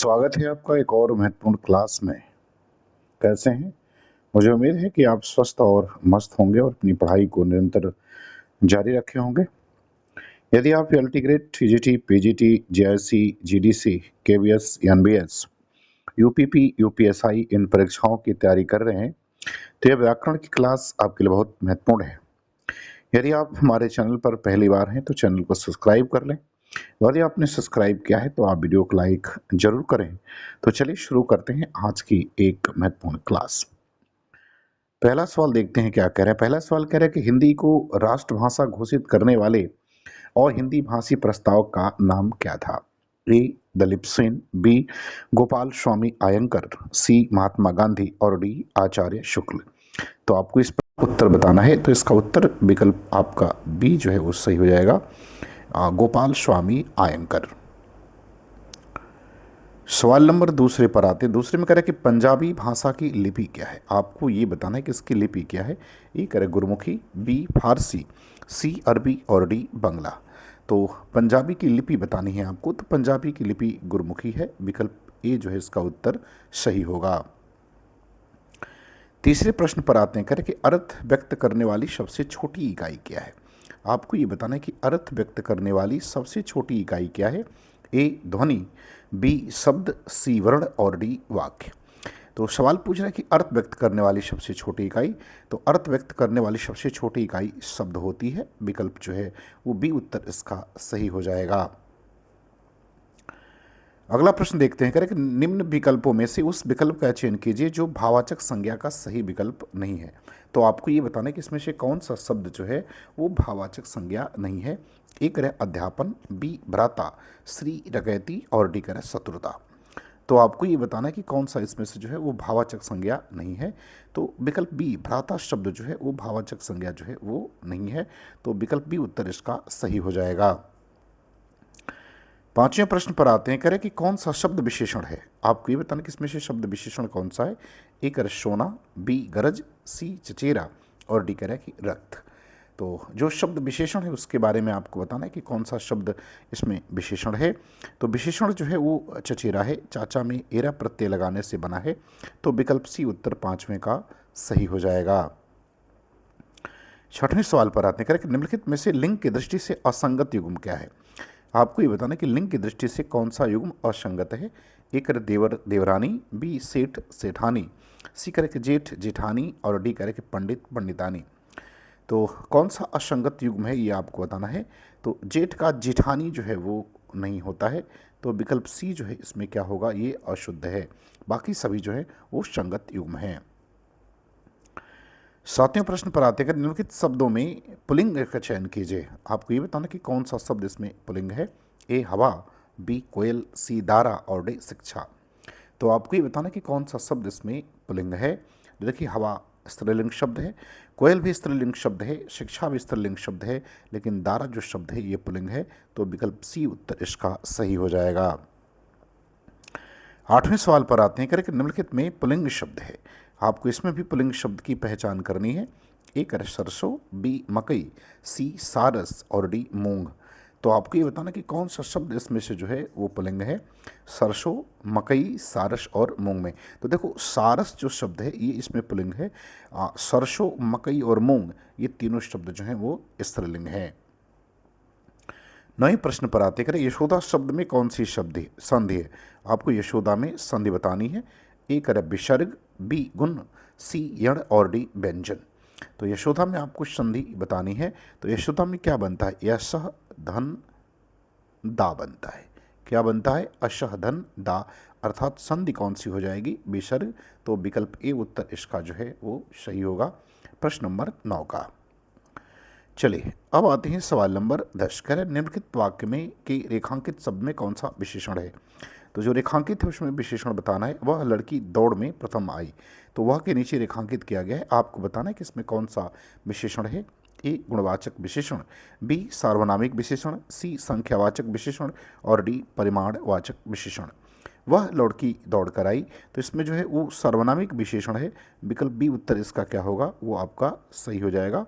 स्वागत है आपका एक और महत्वपूर्ण क्लास में। कैसे हैं? मुझे उम्मीद है कि आप स्वस्थ और मस्त होंगे और अपनी पढ़ाई को निरंतर जारी रखे होंगे। यदि आप LT grade, TGT, PGT, JIC, GDC, KVS, NBS, UPP, UPSI इन परीक्षाओं की तैयारी कर रहे हैं तो यह व्याकरण की क्लास आपके लिए बहुत महत्वपूर्ण है। यदि आप हमारे चैनल पर पहली बार हैं तो चैनल को सब्सक्राइब कर लें। यदि आपने सब्सक्राइब किया है तो आप वीडियो को लाइक जरूर करें। तो चलिए शुरू करते हैं आज की एक महत्वपूर्ण क्लास। पहला सवाल देखते हैं क्या कह रहा है। पहला सवाल कह रहा है कि हिंदी को राष्ट्रभाषा घोषित करने वाले और हिंदी भाषी प्रस्ताव का नाम क्या था? ए दलीप सेन, बी गोपाल स्वामी अयंगर, सी महात्मा गांधी और डी आचार्य शुक्ल। तो आपको इस पर उत्तर बताना है। तो इसका उत्तर विकल्प आपका बी जो है वो सही हो जाएगा, गोपाल स्वामी अयंगर। सवाल नंबर दूसरे पर आते हैं। दूसरे में कह रहा है कि पंजाबी भाषा की लिपि क्या है। आपको ये बताना है कि इसकी लिपि क्या है। ए कह रहा है गुरमुखी, बी फारसी, सी अरबी और डी बंगला। तो पंजाबी की लिपि बतानी है आपको। तो पंजाबी की लिपि गुरमुखी है। विकल्प ए जो है इसका उत्तर सही होगा। तीसरे प्रश्न पर आते हैं। कह रहे कि अर्थ व्यक्त करने वाली सबसे छोटी इकाई क्या है। आपको ये बताना है कि अर्थ व्यक्त करने वाली सबसे छोटी इकाई क्या है। ए ध्वनि, बी शब्द, सी वर्ण और डी वाक्य। तो सवाल पूछ रहा है कि अर्थ व्यक्त करने वाली सबसे छोटी इकाई। तो अर्थ व्यक्त करने वाली सबसे छोटी इकाई शब्द होती है। विकल्प जो है वो बी उत्तर इसका सही हो जाएगा। अगला प्रश्न देखते हैं। कह रहे कि निम्न विकल्पों में से उस विकल्प का चयन कीजिए जो भावाचक संज्ञा का सही विकल्प नहीं है। तो आपको ये बताना है कि इसमें से कौन सा शब्द जो है वो भावाचक संज्ञा नहीं है। एक है अध्यापन, बी भ्राता, सी डकैती और डी कह शत्रुता। तो आपको ये बताना है कि कौन सा इसमें से जो है वो भावाचक संज्ञा नहीं है। तो विकल्प बी भ्राता शब्द जो है वो भावाचक संज्ञा जो है वो नहीं है। तो विकल्प बी उत्तर इसका सही हो जाएगा। पांचवें प्रश्न पर आते हैं। कह रहे कि कौन सा शब्द विशेषण है। आपको ये बताना कि इसमें से शब्द विशेषण कौन सा है। ए कह रहे सोना, बी गरज, सी चचेरा और डी कह रहा है कि रक्त। तो जो शब्द विशेषण है उसके बारे में आपको बताना है कि कौन सा शब्द इसमें विशेषण है। तो विशेषण जो है वो चचेरा है। चाचा में एरा प्रत्यय लगाने से बना है। तो विकल्प सी उत्तर पांचवें का सही हो जाएगा। छठवें सवाल पर आते हैं। कह रहे कि निम्नलिखित में से लिंग की दृष्टि से असंगत युग्म क्या है। आपको ये बताना कि लिंग की दृष्टि से कौन सा युग्म असंगत है। एक करे देवर देवरानी, बी सेठ सेठानी, सी करे कि जेठ जेठानी और डी करे कि पंडित पंडितानी। तो कौन सा असंगत युग्म है ये आपको बताना है। तो जेठ का जेठानी जो है वो नहीं होता है। तो विकल्प सी जो है इसमें क्या होगा, ये अशुद्ध है। बाकी सभी जो है वो संगत युग्म हैं। सातवें प्रश्न पर आते हैं। निम्नलिखित शब्दों में पुल्लिंग का चयन कीजिए। आपको ये बताना कि कौन सा शब्द इसमें पुल्लिंग है। ए हवा, बी कोयल, सी दारा और डी शिक्षा। तो आपको ये बताना कि कौन सा शब्द इसमें पुल्लिंग है। देखिए हवा स्त्रीलिंग शब्द है, कोयल भी स्त्रीलिंग शब्द है, शिक्षा भी स्त्रीलिंग शब्द है, लेकिन दारा जो शब्द है ये पुल्लिंग है। तो विकल्प सी उत्तर इसका सही हो जाएगा। आठवें सवाल पर आते हैं। कह रहे कि निम्नलिखित में पुल्लिंग शब्द है। आपको इसमें भी पुल्लिंग शब्द की पहचान करनी है। ए कह रहे सरसों, बी मकई, सी सारस और डी मूंग। तो आपको ये बताना कि कौन सा शब्द इसमें से जो है वो पुल्लिंग है। सरसों, मकई, सारस और मूंग में। तो देखो सारस जो शब्द है ये इसमें पुल्लिंग है। सरसों, मकई और मूंग ये तीनों शब्द जो हैं वो स्त्रीलिंग हैं। नए प्रश्न पर आते करें। यशोदा शब्द में कौन सी शब्द संधि है। आपको यशोदा में संधि बतानी है। ए करे विसर्ग, बी गुण, सी यण और डी व्यंजन। तो यशोदा में आपको संधि बतानी है। तो यशोदा में क्या बनता है, यशः धन दा बनता है। क्या बनता है, अशः धन दा, अर्थात संधि कौन सी हो जाएगी, विसर्ग। तो विकल्प ए उत्तर इसका जो है वो सही होगा। प्रश्न नंबर 9 का। चलिए अब आते हैं सवाल नंबर 10। कह रहे निम्नलिखित वाक्य में कि रेखांकित शब्द में कौन सा विशेषण है। तो जो रेखांकित है उसमें विशेषण बताना है। वह लड़की दौड़ में प्रथम आई। तो वह के नीचे रेखांकित किया गया है। आपको बताना है कि इसमें कौन सा विशेषण है। ए गुणवाचक विशेषण, बी सार्वनामिक विशेषण, सी संख्यावाचक विशेषण और डी परिमाणवाचक विशेषण। वह लड़की दौड़ कर आई। तो इसमें जो है वो सार्वनामिक विशेषण है। विकल्प बी उत्तर इसका क्या होगा, वो आपका सही हो जाएगा।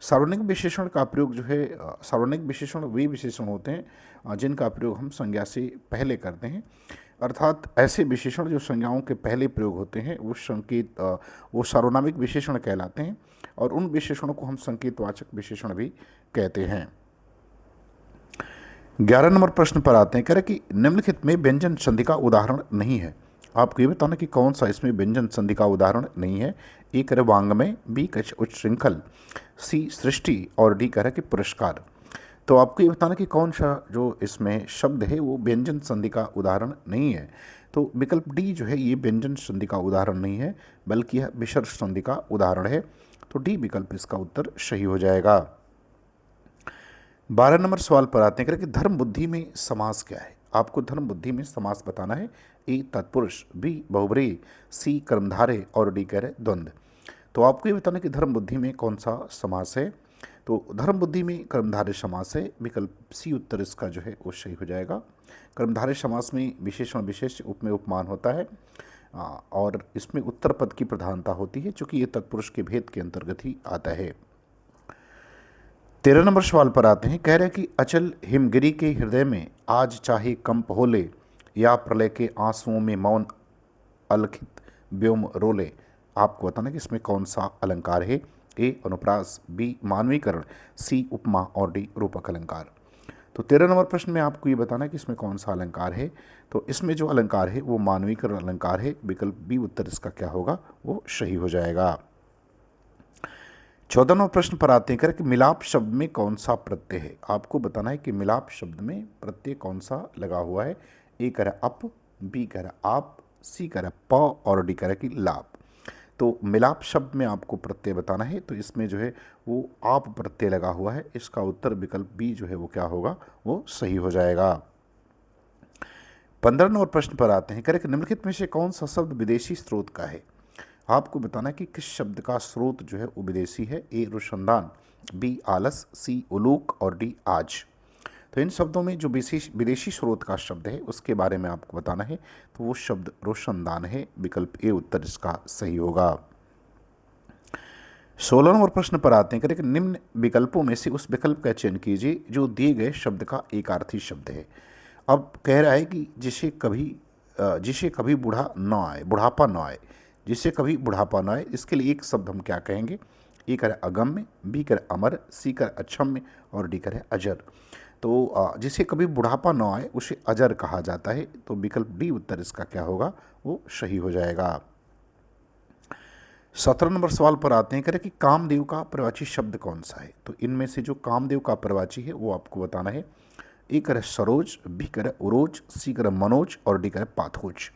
सार्वनामिक विशेषण का प्रयोग जो है, सार्वनामिक विशेषण वे विशेषण होते हैं जिनका प्रयोग हम संज्ञा से पहले करते हैं। अर्थात ऐसे विशेषण जो संज्ञाओं के पहले प्रयोग होते हैं वो संकेत वो सार्वनामिक विशेषण कहलाते हैं, और उन विशेषणों को हम संकेतवाचक विशेषण भी कहते हैं। 11 नंबर प्रश्न पर आते हैं। कह रहे कि निम्नलिखित में व्यंजन संधि का उदाहरण नहीं है। आपको ये बताना कि कौन सा इसमें व्यंजन संधि का उदाहरण नहीं है। ए करे वांग्मय, बी कछ उच्च श्रृंखल, सी सृष्टि और डी कह रहा कि पुरस्कार। तो आपको ये बताना कि कौन सा जो इसमें शब्द है वो व्यंजन संधि का उदाहरण नहीं है। तो विकल्प डी जो है ये व्यंजन संधि का उदाहरण नहीं है, बल्कि यह विसर्ग संधि का उदाहरण है। तो डी विकल्प इसका उत्तर सही हो जाएगा। 12 नंबर सवाल पर आते हैं कि धर्म बुद्धि में समास क्या है। आपको धर्म बुद्धि में समास बताना है। ए तत्पुरुष, बी बहुब्रीहि, सी कर्मधारय और डी कह रहे द्वंद्व। तो आपको ये बताना कि धर्म बुद्धि में कौन सा समास है। तो धर्म बुद्धि में कर्मधारय समास है। विकल्प सी उत्तर इसका जो है वो सही हो जाएगा। कर्मधारय समास में विशेषण विशेष उपमेय उपमान होता है और इसमें उत्तर पद की प्रधानता होती है, चूंकि ये तत्पुरुष के भेद के अंतर्गत ही आता है। 13 नंबर सवाल पर आते हैं। कह रहे कि अचल हिमगिरी के हृदय में आज चाहे कंप होले, या प्रलय के आंसुओं में मौन अलखित व्योम रोले। आपको बताना कि इसमें कौन सा अलंकार है। ए अनुप्रास, बी मानवीकरण, सी उपमा और डी रूपक अलंकार। तो 13 नंबर प्रश्न में आपको ये बताना है कि इसमें कौन सा अलंकार है। तो इसमें जो अलंकार है वो मानवीकरण अलंकार है। विकल्प बी उत्तर इसका क्या होगा, वो सही हो जाएगा। 14 नंबर प्रश्न पर आते हैं कि मिलाप शब्द में कौन सा प्रत्यय है। आपको बताना है कि मिलाप शब्द में प्रत्यय कौन सा लगा हुआ है। ए कह रहा अप, बी कह रहा आप, सी कह रहा प और डी कह रहा कि लाप। तो मिलाप शब्द में आपको प्रत्यय बताना है। तो इसमें जो है वो आप प्रत्यय लगा हुआ है। इसका उत्तर विकल्प बी जो है वो क्या होगा, वो सही हो जाएगा। 15 नंबर प्रश्न पर आते हैं। कह रहे कि निम्नलिखित में से कौन सा शब्द विदेशी स्रोत का है। आपको बताना है कि किस शब्द का स्रोत जो है वो विदेशी है। ए रुशनदान, बी आलस, सी उलूक और डी आज। तो इन शब्दों में जो विदेशी स्रोत का शब्द है उसके बारे में आपको बताना है। तो वो शब्द रोशनदान है। विकल्प ए उत्तर इसका सही होगा। 16 नंबर प्रश्न पर आते हैं कि निम्न विकल्पों में से उस विकल्प का चयन कीजिए जो दिए गए शब्द का एकार्थी शब्द है। अब कह रहा है कि जिसे कभी बुढ़ापा न आए, जिससे कभी बुढ़ापा न आए, इसके लिए एक शब्द हम क्या कहेंगे। ए करे अगम्य, बी करे अमर, सी करे अक्षम्य और डी करे अजर। तो जिसे कभी बुढ़ापा न आए उसे अजर कहा जाता है। तो विकल्प डी उत्तर इसका क्या होगा, वो सही हो जाएगा। 17 नंबर सवाल पर आते हैं। कह रहे कि कामदेव का प्रवाची शब्द कौन सा है। तो इनमें से जो कामदेव का प्रवाची है वो आपको बताना है। ए करे सरोज, बी करे उरोज, सी करे मनोज और डी करे पाथोज।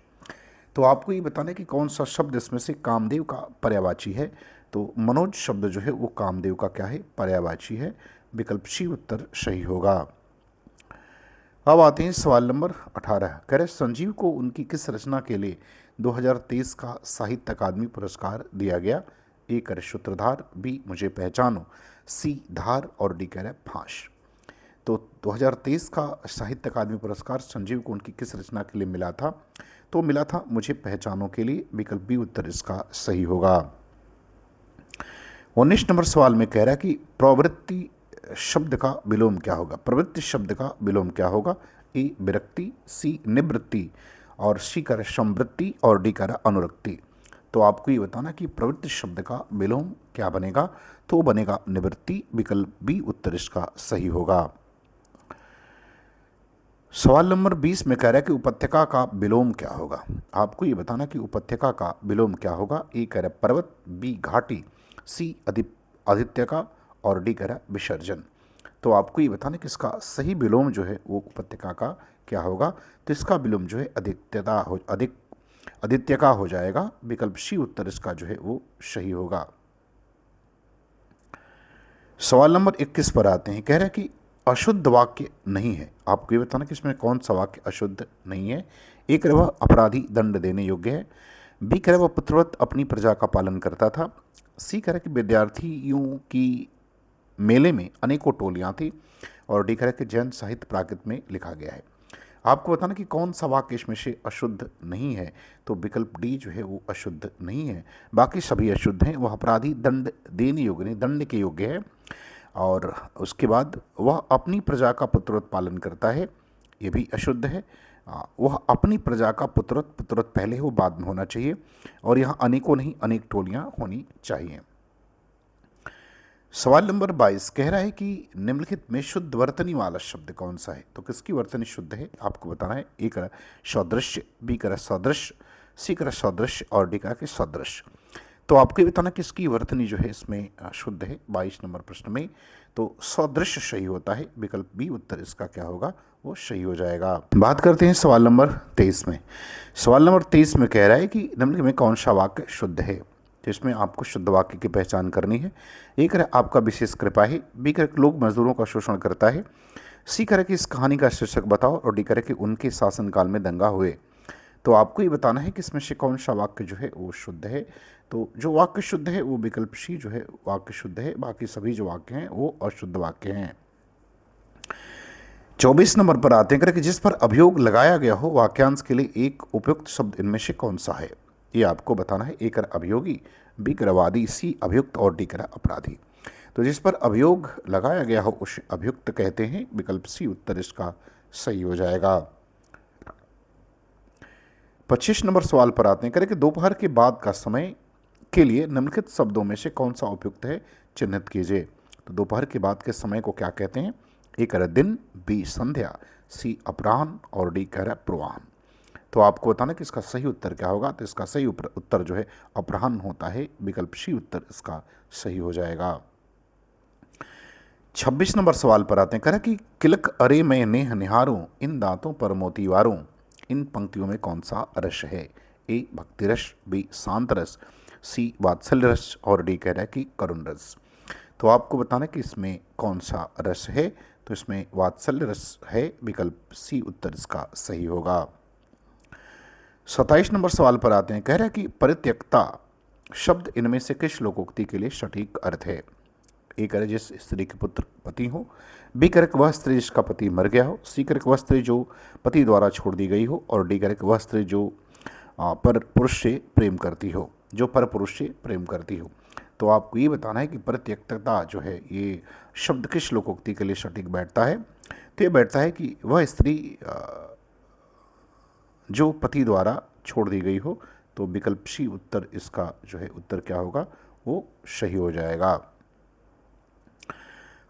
तो आपको ये बताना है कि कौन सा शब्द इसमें से कामदेव का पर्यायवाची है। तो मनोज शब्द जो है वो कामदेव का क्या है, पर्यायवाची है। विकल्प सी उत्तर सही होगा। अब आते हैं सवाल नंबर 18। कह रहे संजीव को उनकी किस रचना के लिए 2023 का साहित्य अकादमी पुरस्कार दिया गया। ए करे सूत्रधार, बी मुझे पहचानो, सी धार और डी कह रहे फांस। तो 2023 का साहित्य अकादमी पुरस्कार संजीव को उनकी किस रचना के लिए मिला था। तो मिला था मुझे पहचानो के लिए। विकल्प बी उत्तर इसका सही होगा। 19 नंबर सवाल में कह रहा है कि प्रवृत्ति शब्द का विलोम क्या होगा। प्रवृत्ति शब्द का विलोम क्या होगा। ए विरक्ति, सी निवृत्ति और सी कर समवृत्ति और डी कर अनुरक्ति। तो आपको ये बताना कि प्रवृत्ति शब्द का विलोम क्या बनेगा। तो बनेगा निवृत्ति। विकल्प बी उत्तर इसका सही होगा। सवाल नंबर 20 में कह रहा है कि उपत्यका का विलोम क्या होगा। आपको ये बताना कि उपत्यका का विलोम क्या होगा। ए कह रहा पर्वत, बी घाटी, सी आदित्यका और डी कह रहा विसर्जन। तो आपको ये बताना कि इसका सही विलोम जो है वो उपत्यका का क्या होगा। तो इसका विलोम जो है आदित्यका हो जाएगा। विकल्प सी उत्तर इसका जो है वो सही होगा। सवाल नंबर 21 पर आते हैं। कह रहा है कि अशुद्ध वाक्य नहीं है। आपको ये बताना कि इसमें कौन सा वाक्य अशुद्ध नहीं है। एक वह अपराधी दंड देने योग्य है, बी कह रहा वह पुत्रवत अपनी प्रजा का पालन करता था, सी कह रहा कि विद्यार्थियों की मेले में अनेकों टोलियां थी और डी कह रहा कि जैन साहित्य प्राकृत में लिखा गया है। आपको बताना कि कौन सा वाक्य इसमें से अशुद्ध नहीं है। तो विकल्प डी जो है वो अशुद्ध नहीं है। बाकी सभी अशुद्ध हैं। वह अपराधी दंड देने योग्य नहीं, दंड के योग्य है। और उसके बाद वह अपनी प्रजा का पुत्रवत पालन करता है, ये भी अशुद्ध है। वह अपनी प्रजा का पुत्रवत पुत्रवत पहले हो बाद में होना चाहिए, और यहाँ अनेकों नहीं अनेक टोलियाँ होनी चाहिए। सवाल नंबर 22 कह रहा है कि निम्नलिखित में शुद्ध वर्तनी वाला शब्द कौन सा है। तो किसकी वर्तनी शुद्ध है आपको बताना है। ए करा सदृश्य, बी करा सदृश, सी करा सदृश और डी करा के सदृश। तो आपको ये बताना किसकी वर्तनी जो है इसमें शुद्ध है 22 नंबर प्रश्न में। तो सदृश सही होता है, विकल्प बी उत्तर इसका क्या होगा वो सही हो जाएगा। बात करते हैं सवाल नंबर 23 में। सवाल नंबर 23 में कह रहा है कि निम्नलिखित में कौन सा वाक्य शुद्ध है। जिसमें आपको शुद्ध वाक्य की पहचान करनी है। ए करें आपका विशेष कृपा है, बी करें लोग मजदूरों का शोषण करता है, सी करें कि इस कहानी का शीर्षक बताओ और डी करें कि उनके शासनकाल में दंगा हुए। तो आपको ये बताना है कि इसमें से कौन सा वाक्य जो है वो शुद्ध है। तो जो वाक्य शुद्ध है वो विकल्प सी जो है वाक्य शुद्ध है, बाकी सभी जो वाक्य हैं वो अशुद्ध वाक्य हैं। 24 नंबर पर आते हैं कि जिस पर अभियोग लगाया गया हो वाक्यांश के लिए एक उपयुक्त शब्द इनमें से कौन सा है। ये आपको बताना है। ए कर अभियोगी, बी कर वादी, सी अभियुक्त और डी कर अपराधी। तो जिस पर अभियोग लगाया गया हो उसे अभियुक्त कहते हैं, विकल्प सी उत्तर इसका सही हो जाएगा। 25 नंबर सवाल पर आते हैं करें कि दोपहर के बाद का समय के लिए निम्नलिखित शब्दों में से कौन सा उपयुक्त है चिन्हित कीजिए। तो दोपहर के बाद के समय को क्या कहते हैं। ए कर दिन, बी संध्या, सी अपराह्न और डी कर पूर्वाह्न। तो आपको बताना कि इसका सही उत्तर क्या होगा। तो इसका सही उत्तर जो है अपराह्न होता है, विकल्प सी उत्तर इसका सही हो जाएगा। 26 नंबर सवाल पर आते हैं कह रहा कि किलक अरे मैं नेह निहारूं इन दांतों पर मोती वारूं, इन पंक्तियों में कौन सा रस है। ए भक्ति रस, बी शांत रस, सी वात्सल्य रस और डी कह रहा है कि करुण रस। तो आपको बताना कि इसमें कौन सा रस है। तो इसमें वात्सल्य रस है, विकल्प सी उत्तर इसका सही होगा। 27 नंबर सवाल पर आते हैं कह रहा है कि परित्यक्ता शब्द इनमें से किस लोकोक्ति के लिए सटीक अर्थ है। ए करे जिस स्त्री के पुत्र पति हो, बी करे वह स्त्री जिसका पति मर गया हो, सी करे वह स्त्री जो पति द्वारा छोड़ दी गई हो और डी करे वह स्त्री जो पर पुरुष से प्रेम करती हो, जो पर पुरुष से प्रेम करती हो। तो आपको ये बताना है कि परित्यक्तता जो है ये शब्द किस लोकोक्ति के लिए सटीक बैठता है। तो ये बैठता है कि वह स्त्री जो पति द्वारा छोड़ दी गई हो। तो विकल्प सी उत्तर इसका जो है उत्तर क्या होगा वो सही हो जाएगा।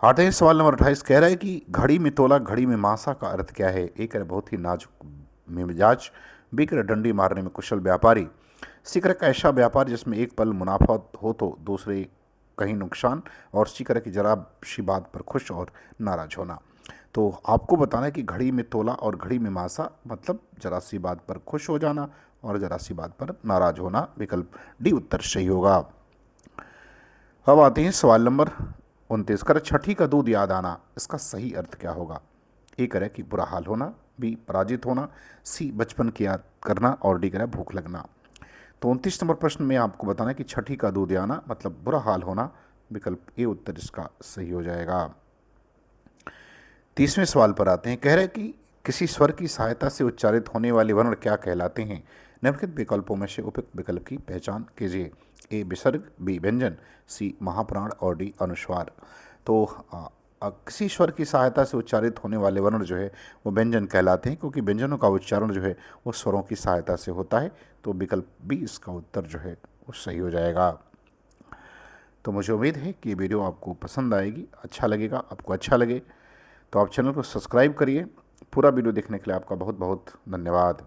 आते हैं सवाल नंबर 28 कह रहा है कि घड़ी में तोला घड़ी में मासा का अर्थ क्या है। एक है बहुत ही नाजुक मिजाज, बी कर डंडी मारने में कुशल व्यापारी, सी कर ऐसा व्यापार जिसमें एक पल मुनाफा हो तो दूसरे कहीं नुकसान, और सी कर की जरा सी बात पर खुश और नाराज होना। तो आपको बताना है कि घड़ी में तोला और घड़ी में मासा मतलब जरा सी बात पर खुश हो जाना और जरा सी बात पर नाराज होना, विकल्प डी उत्तर सही होगा। अब आते हैं सवाल नंबर 29 कर छठी का दूध याद आना, इसका सही अर्थ क्या होगा। ए करे कि बुरा हाल होना, बी पराजित होना, सी बचपन की याद करना और डी करे भूख लगना। तो 29 नंबर प्रश्न में आपको बताना है कि छठी का दूध आना मतलब बुरा हाल होना, विकल्प ए उत्तर इसका सही हो जाएगा। 30वें सवाल पर आते हैं कह रहे हैं कि किसी स्वर की सहायता से उच्चारित होने वाले वर्ण क्या कहलाते हैं। निम्नलिखित विकल्पों में से उपयुक्त विकल्प की पहचान कीजिए। ए विसर्ग, बी व्यंजन, सी महाप्राण और डी अनुस्वार। तो किसी स्वर की सहायता से उच्चारित होने वाले वर्ण जो है वो व्यंजन कहलाते हैं, क्योंकि व्यंजनों का उच्चारण जो है वो स्वरों की सहायता से होता है। तो विकल्प बी इसका उत्तर जो है वो सही हो जाएगा। तो मुझे उम्मीद है कि ये वीडियो आपको पसंद आएगी, अच्छा लगेगा। आपको अच्छा लगे तो आप चैनल को सब्सक्राइब करिए। पूरा वीडियो देखने के लिए आपका बहुत बहुत धन्यवाद।